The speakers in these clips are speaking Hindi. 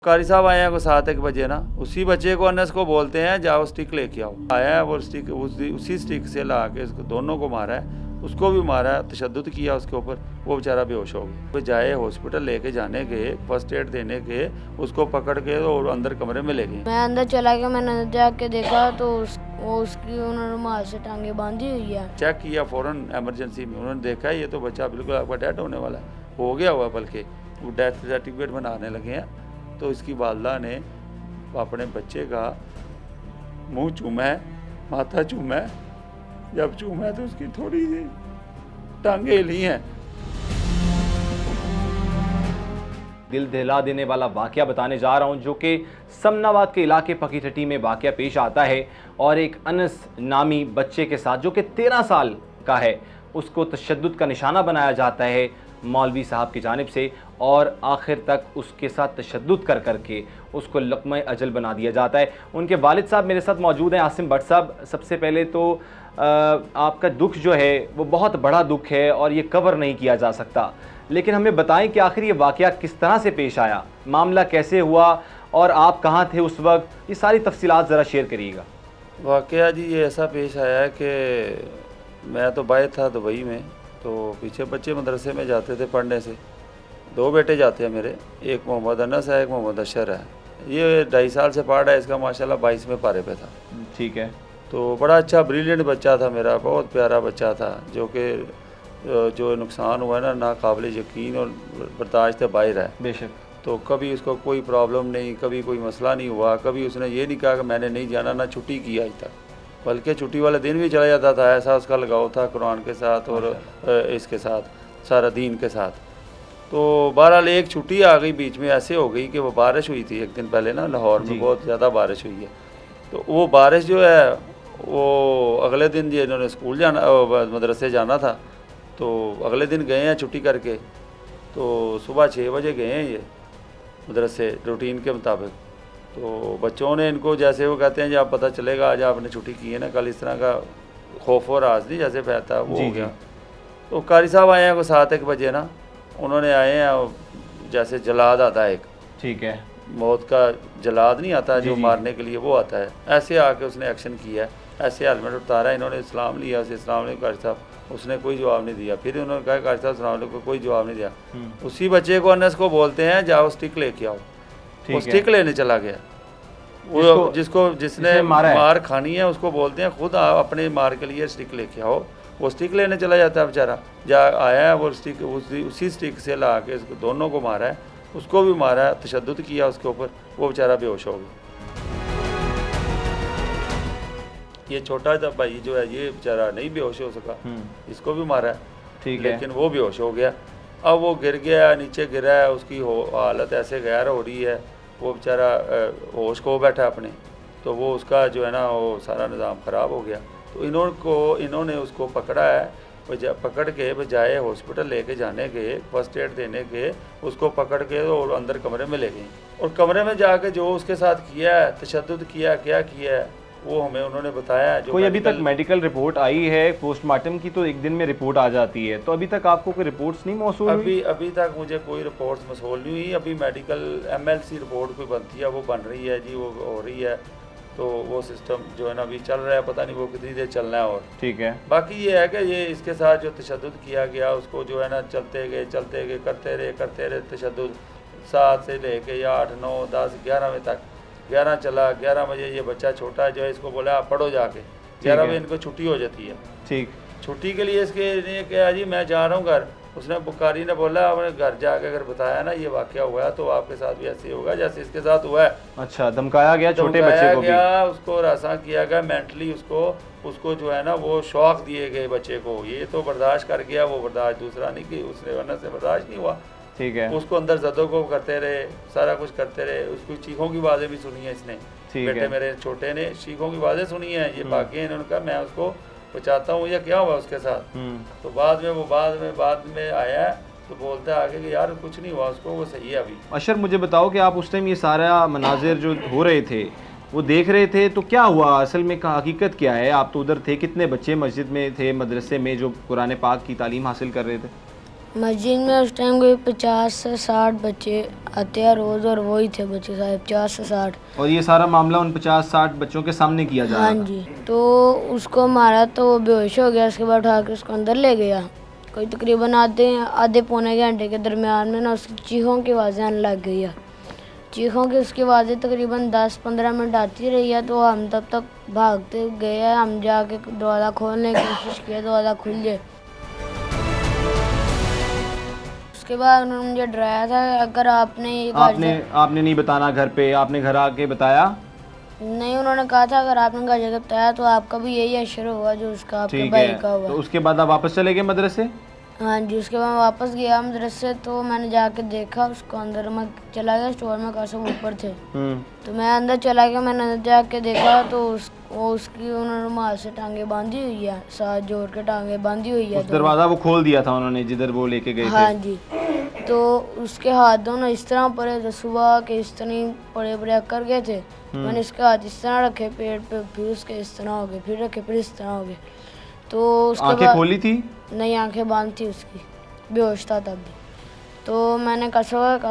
कारी साहब आए हैं को 7-1 बजे ना, उसी बच्चे को अनस को बोलते हैं जाओ स्टिक लेके आओ। आया है वो स्टिक उसी स्टिक से ला के इसको दोनों को मारा है, उसको भी मारा है, तशद्दुद किया उसके ऊपर, वो बेचारा बेहोश हो गया। वो जाए हॉस्पिटल लेके जाने के, फर्स्ट एड देने के, उसको पकड़ के और अंदर कमरे में ले गए। मैं अंदर चला गया, मैंने अंदर जाके देखा तो उसकी उन्होंने रुमाल से टांगे बांधी हुई है। चेक किया फ़ौरन एमरजेंसी में, उन्होंने देखा ये तो बच्चा बिल्कुल आपका डेथ होने वाला है, हो गया हुआ, बल्कि वो डेथ सर्टिफिकेट बनाने लगे हैं। तो इसकी वालदा ने अपने बच्चे का मुंह चूमा है, माथा चूमा है, जब चूमा है तो उसकी थोड़ी सी टांगे ली हैं। दिल दहला देने वाला वाक़या बताने जा रहा हूं, जो कि समनाबाद के इलाके पकीटटी में वाक़या पेश आता है और एक अनस नामी बच्चे के साथ, जो कि 13 साल का है, उसको तशद्दुद का निशाना बनाया जाता है मौलवी साहब की जानिब से, और आखिर तक उसके साथ तशद्दुद कर करके उसको लक़्मा अजल बना दिया जाता है। उनके वालिद साहब मेरे साथ मौजूद हैं, आसिम भट्ट साहब। सबसे पहले तो आपका दुख जो है वो बहुत बड़ा दुख है और ये कवर नहीं किया जा सकता, लेकिन हमें बताएं कि आखिर ये वाक़या किस तरह से पेश आया, मामला कैसे हुआ और आप कहाँ थे उस वक्त, ये सारी तफसीलात ज़रा शेयर करिएगा। वाक़या जी ये ऐसा पेश आया है कि मैं तो बाहर था दुबई में, तो पीछे बच्चे मदरसे में जाते थे पढ़ने से। 2 बेटे जाते हैं मेरे, एक मोहम्मद अनस है, एक मोहम्मद अशर है। ये 2.5 साल से पढ़ रहा है, इसका माशाल्लाह 22वें पारे पे था। ठीक है। तो बड़ा अच्छा ब्रिलियंट बच्चा था मेरा, बहुत प्यारा बच्चा था, जो कि जो नुकसान हुआ है ना, नाकाबिल यकीन और बर्दाश्त बाहर है। बेशक। तो कभी उसको कोई प्रॉब्लम नहीं, कभी कोई मसला नहीं हुआ, कभी उसने ये नहीं कहा कि मैंने नहीं जाना, ना छुट्टी की आज तक, बल्कि छुट्टी वाले दिन भी चला जाता था। ऐसा उसका लगाव था कुरान के साथ और इसके साथ, सारा दीन के साथ। तो बहरहाल एक छुट्टी आ गई बीच में, ऐसे हो गई कि वो बारिश हुई थी एक दिन पहले ना, लाहौर में बहुत ज़्यादा बारिश हुई है। तो वो बारिश जो है वो अगले दिन जो इन्होंने स्कूल जाना, मदरसे जाना था, तो अगले दिन गए हैं छुट्टी करके। तो सुबह 6 बजे गए हैं ये मदरसे रूटीन के मुताबिक। तो बच्चों ने इनको, जैसे वो कहते हैं जब पता चलेगा आज आपने छुट्टी की है ना, कल इस तरह का खौफ और राज नहीं जैसे फैलता वो हो गया। तो कारी साहब आए हैं को 7-1 बजे ना, उन्होंने आए हैं जैसे जलाद आता है एक, ठीक है, मौत का जलाद नहीं आता जो मारने के लिए, वो आता है। ऐसे आके उसने एक्शन किया, ऐसे हेलमेट उतारा, इन्होंने इस्लाम लिया, उसे इस्लाम ने कारी साहब, उसने कोई जवाब नहीं दिया। फिर उन्होंने कहा कारी साहब सलाम अलैकुम, कोई जवाब नहीं दिया। उसी बच्चे को अनस को बोलते हैं जाओ स्टिक लेके आओ। वो स्टिक लेने चला गया, वो जिसने मार खानी है उसको बोलते हैं खुद आप अपने मार के लिए स्टिक लेके आओ। वो स्टिक लेने चला जाता है बेचारा, आया है वो स्टिक, उसी स्टिक से ला के इसको दोनों को मारा है, उसको भी मारा है, तशद्दुद किया उसके ऊपर, वो बेचारा बेहोश हो गया। ये छोटा सा भाई जो है ये बेचारा नहीं बेहोश हो सका, इसको भी मारा है, ठीक है, लेकिन वो बेहोश हो गया। अब वो गिर गया, नीचे गिरा है, उसकी हालत ऐसे गैर हो रही है, वो बेचारा होश खो बैठा अपने। तो वो उसका जो है ना वो सारा निज़ाम ख़राब हो गया। तो इन्होंने उसको पकड़ा है, पकड़ के बजाय हॉस्पिटल लेके जाने के, फर्स्ट एड देने के, उसको पकड़ के और अंदर कमरे में ले गए। और कमरे में जाके जो उसके साथ किया है, तशद्दुद किया, क्या किया है वो हमें उन्होंने बताया। जो कोई अभी तक मेडिकल रिपोर्ट आई है पोस्टमार्टम की, तो एक दिन में रिपोर्ट आ जाती है, तो अभी तक आपको कोई रिपोर्ट्स नहीं मौसूल हुई? अभी तक मुझे कोई रिपोर्ट्स मौसूल नहीं हुई। अभी मेडिकल MLC रिपोर्ट कोई बनती है, वो बन रही है जी, वो हो रही है। तो वो सिस्टम जो है ना अभी चल रहा है, पता नहीं वो कितनी देर चलना है। और ठीक है, बाकी ये है कि ये इसके साथ जो तशद्दुद किया गया, उसको जो है ना चलते गए करते रहे तशद्दुद, 7 से लेके 8, 9, 10, 11 बजे तक। 11 चला, 11 बजे ये बच्चा छोटा जो है इसको बोला आप पढ़ो जाके, 11 बजे इनको छुट्टी हो जाती है। ठीक, छुट्टी के लिए इसके लिए कहा जी मैं जा रहा हूँ घर। उसने बुखारी ने बोला आपने घर जाके अगर बताया ना ये वाक़या हुआ तो आपके साथ भी ऐसे ही होगा जैसे इसके साथ हुआ है। अच्छा, धमकाया गया छोटे बच्चे को भी, उसको रासा किया गया मेंटली, उसको जो है ना वो शौक दिए गए बच्चे को। ये तो बर्दाश्त कर गया, वो बर्दाश्त दूसरा नहीं कि उसने वरना से बर्दाश्त नहीं हुआ। ठीक है, उसको अंदर जदों को करते रहे, सारा कुछ करते रहे। उसको चीखों की आवाज़ें भी सुनी है इसने, बेटे मेरे छोटे ने चीखों की आवाज़ें सुनी है, ये भागे हैं। इन्होंने कहा मैं उसको बचाता हूँ, या क्या हुआ उसके साथ। तो बाद में आया तो बोलता है आगे कि यार कुछ नहीं हुआ उसको, वो सही है अभी। अशर मुझे बताओ कि आप उस टाइम ये सारा मनाजिर जो हो रहे थे वो देख रहे थे, तो क्या हुआ असल में, हकीकत क्या है? आप तो उधर थे, कितने बच्चे मस्जिद में थे, मदरसे में, जो कुरान पाक की तालीम हासिल कर रहे थे? मस्जिद में उस टाइम कोई 50 से 60 बच्चे आते हैं रोज़, और वही थे बच्चे साहब 50 से 60। और ये सारा मामला उन 50-60 बच्चों के सामने किया जा रहा हाँ था? जी। तो उसको मारा तो वो बेहोश हो गया, उसके बाद उठा के उसको अंदर ले गया। कोई तकरीबन आधे पौने घंटे के दरमियान में ना उसकी चीखों की आवाज़ें आने लग गई है। चीखों की उसकी आवाज़ें तकरीबन 10-15 मिनट आती रही है। तो हम तब तक भागते गए हैं, हम जाके दरवाज़ा खोलने की कोशिश किया, दरवाज़ा खुल जाए। उसके बाद उन्होंने मुझे डराया था, अगर आपने ये आपने नहीं बताना घर पे, आपने घर आके बताया? नहीं, उन्होंने कहा था अगर आपने घर जाकर बताया तो आपका भी यही अशर होगा जो उसका आपके ठीक भाई है। का हुआ। तो उसके बाद आप वापस चले गए मदरसे? हाँ जी। उसके बाद मैं वापस गया मदरसे, तो मैंने जाके देखा उसको, अंदर मैं चला गया स्टोर में, का सब ऊपर थे। तो मैं अंदर चला गया, मैंने अंदर जाके देखा तो उसकी उन्होंने रुमाल से टांगे बांधी हुई है, साथ जोड़ के टांगे बांधी हुई है। उस दरवाज़ा वो खोल दिया था उन्होंने जिधर वो लेके गए थे? हाँ जी। तो उसके हाथ दोनों इस तरह पड़े थे, सुबह के इस तरह पड़े कर गए थे। मैंने इसके हाथ इस तरह रखे पेट पे, फिर उसके इस तरह हो गए, फिर रखे फिर इस तरह हो गए। तो उसके आंखें बाद खोली थी? नहीं, आंखें बंद थी उसकी, बेहोश था तब भी। तो मैंने कर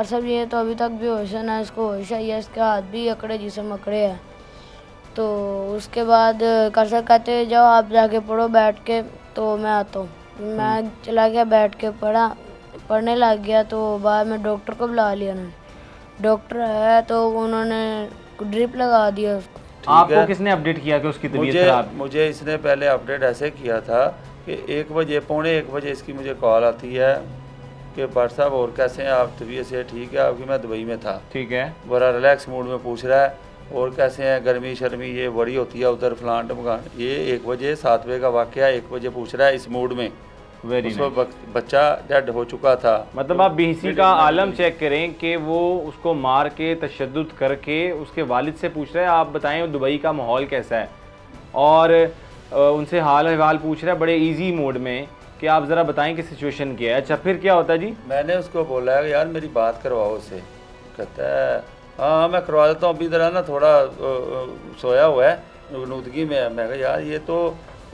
सब ये तो अभी तक बेहोश है, ना इसको होश है, इसके हाथ भी अकड़े जिसम अकड़े हैं। तो उसके बाद कर कहते जाओ आप जाके पढ़ो बैठ के, तो मैं आता हूँ। मैं चला गया, बैठ के पढ़ने लग गया। तो बाद में डॉक्टर को बुला लिया उन्होंने। डॉक्टर है तो उन्होंने ड्रिप लगा दिया उसको। आपको किसने अपडेट किया कि उसकी तबीयत खराब? मुझे इसने पहले अपडेट ऐसे किया था कि 1 बजे, पौने 1 बजे इसकी मुझे कॉल आती है कि भट्ट साहब और कैसे हैं आप, तबीयत से ठीक है आपकी? मैं दुबई में था। ठीक है। बड़ा रिलैक्स मूड में पूछ रहा है और कैसे हैं, गर्मी शर्मी ये बड़ी होती है उधर फलान टमकान। ये 1 बजे 7 बजे का वाक़या 1 बजे पूछ रहा है इस मूड में। Very nice. बच्चा डेड हो चुका था। मतलब आप बीसी का आलम चेक करें कि वो उसको मार के तशद्दुद करके उसके वालिद से पूछ रहा है आप बताएं दुबई का माहौल कैसा है, और उनसे हाल अहवाल पूछ रहा है बड़े इजी मोड में कि आप ज़रा बताएं कि सिचुएशन क्या है। अच्छा फिर क्या होता है जी? मैंने उसको बोला है यार मेरी बात करवाओ उससे। कहता है हाँ मैं करवा देता हूँ, अभी इधर ना थोड़ा सोया हुआ है, नूदगी में है। मैं कहा यार ये तो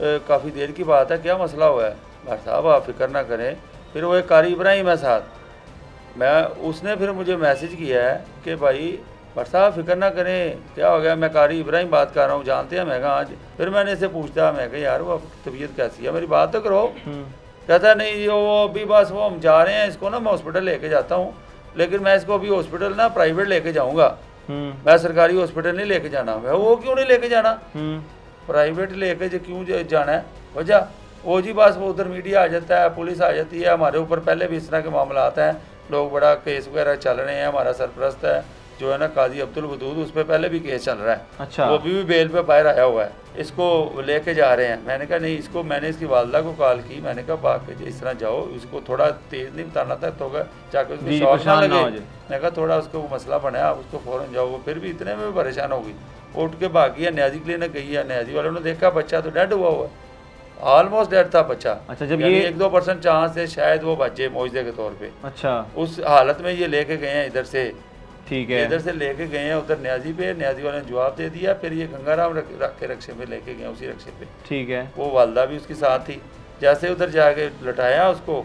काफ़ी देर की बात है, क्या मसला हुआ है? भाई साहब आप फिक्र ना करें। फिर वो एक कारी इब्राहिम है साथ, उसने फिर मुझे मैसेज किया है कि भाई भट्ट साहब फिक्र ना करें, क्या हो गया? मैं कारी इब्राहिम बात कर रहा हूँ, जानते हैं? मैं कहा आज। फिर मैंने इसे पूछता, मैं कहा यार वो तबीयत कैसी है, मेरी बात तो करो। कहता नहीं वो अभी बस वो हम जा रहे हैं, इसको ना मैं हॉस्पिटल लेके जाता हूँ, लेकिन मैं इसको अभी हॉस्पिटल ना प्राइवेट लेके जाऊँगा, मैं सरकारी हॉस्पिटल नहीं लेके जाना। मैं वो क्यों नहीं लेके जाना, प्राइवेट लेके क्यों जाना है? वजह वो जी बस वो उधर मीडिया आ जाता है, पुलिस आ जाती है, हमारे ऊपर पहले भी इस तरह के मामला आते हैं, लोग बड़ा केस वगैरह चल रहे हैं। हमारा सरपरस्त है जो है ना काजी अब्दुल वदूद, उस पर पहले भी केस चल रहा है। अच्छा। वो भी बेल पे बाहर आया हुआ है, इसको लेके जा रहे हैं। मैंने कहा नहीं इसको, मैंने इसकी वालदा को कॉल की, मैंने कहा बाकी इस तरह जाओ, इसको थोड़ा तेज़ नहीं बताना था तो जाके उसको शॉक ना लगे। मैंने कहा थोड़ा उसको मसला बना, आप उसको फ़ौरन जाओ। वो फिर भी इतने में परेशान हो गई, उठ के भागी है, न्याजी क्लिनिक गई है। न्याजी वालों ने देखा बच्चा तो डेड हुआ है, ऑलमोस्ट डेड था बच्चा। अच्छा, जब ये ये 1-2% चांस है शायद वो बचे मुआवजे के तौर पे। अच्छा, उस हालत में ये लेके गए हैं इधर से, ठीक है, इधर से लेके गए हैं उधर न्याजी पे, न्याजी वाले ने जवाब दे दिया। फिर ये गंगाराम रख के रक्शे पे लेके गए, उसी रक्शे पे। ठीक है। वो वालदा भी उसके साथ थी। जैसे उधर जाके लटाया उसको,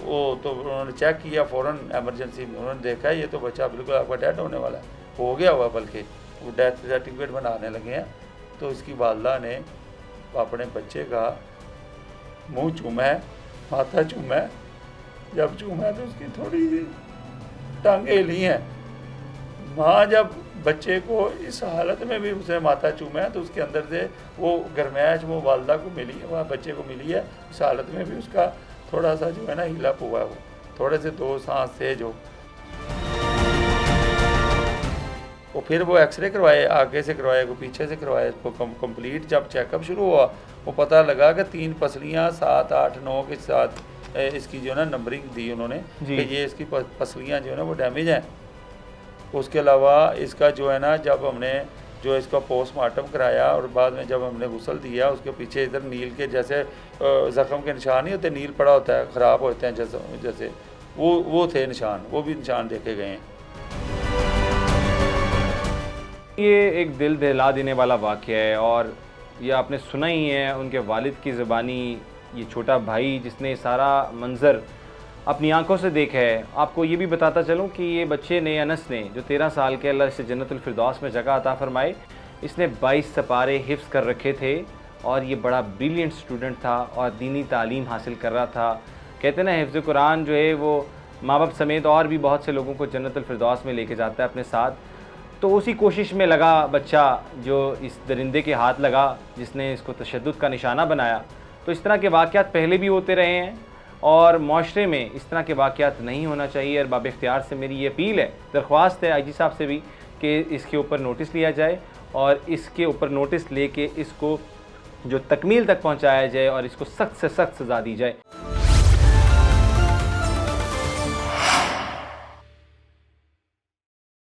वो तो उन्होंने चेक किया फ़ौरन एमरजेंसी में, उन्होंने देखा ये तो बच्चा बिल्कुल आपका डेड होने वाला है, हो गया हुआ, बल्कि वो डेथ सर्टिफिकेट बनाने लगे हैं। तो इसकी वालदा ने अपने बच्चे का मुंह चूमा है, माथा चूमा है। जब चूमा है तो उसकी थोड़ी सी टांगें हिली हैं। माँ जब बच्चे को इस हालत में भी उसने माथा चूमा है तो उसके अंदर से वो गरमाइश वो वालदा को मिली है, वहाँ बच्चे को मिली है। इस हालत में भी उसका थोड़ा सा जो है ना हिला हुआ है, वो थोड़े से 2 सांस तेज हो। वो फिर वो एक्सरे करवाए, आगे से करवाए, वो पीछे से करवाए। इसको कंप्लीट जब चेकअप शुरू हुआ वो पता लगा कि 3 पसलियाँ 7, 8, 9 के साथ इसकी जो है ना नंबरिंग दी उन्होंने कि ये इसकी पसलियाँ जो है ना वो डैमेज हैं। उसके अलावा इसका जो है ना जब हमने जो इसका पोस्टमार्टम कराया और बाद में जब हमने गुस्ल दिया, उसके पीछे इधर नील के जैसे ज़ख्म के निशान नहीं होते, नील पड़ा होता है, ख़राब होते हैं जैसे वो थे निशान, वो भी निशान देखे गए हैं। ये एक दिल दहला देने वाला वाक़या है और ये आपने सुना ही है उनके वालिद की ज़बानी। ये छोटा भाई जिसने सारा मंज़र अपनी आंखों से देखा है। आपको ये भी बताता चलूँ कि ये बच्चे ने, अनस ने, जो 13 साल के, अल्लाह इसे जन्नतुल फिरदौस में जगह अता फरमाए, इसने 22 सपारे हिफ्ज़ कर रखे थे और ये बड़ा ब्रिलियंट स्टूडेंट था और दीनी तालीम हासिल कर रहा था। कहते हैं ना, हिफ्ज़ कुरान जो है वो माँ बाप समेत और भी बहुत से लोगों को जन्नतुल फिरदौस में लेके जाता है अपने साथ। तो उसी कोशिश में लगा बच्चा जो इस दरिंदे के हाथ लगा, जिसने इसको तशद्दुद का निशाना बनाया। तो इस तरह के वाक़यात पहले भी होते रहे हैं और माशरे में इस तरह के वाक़यात नहीं होना चाहिए। और बाब इख्तियार से मेरी ये अपील है, दरख्वास्त है IG साहब से भी कि इसके ऊपर नोटिस लिया जाए और इसके ऊपर नोटिस लेके इसको जो तकमील तक पहुँचाया जाए और इसको सख्त से सख्त सज़ा दी जाए।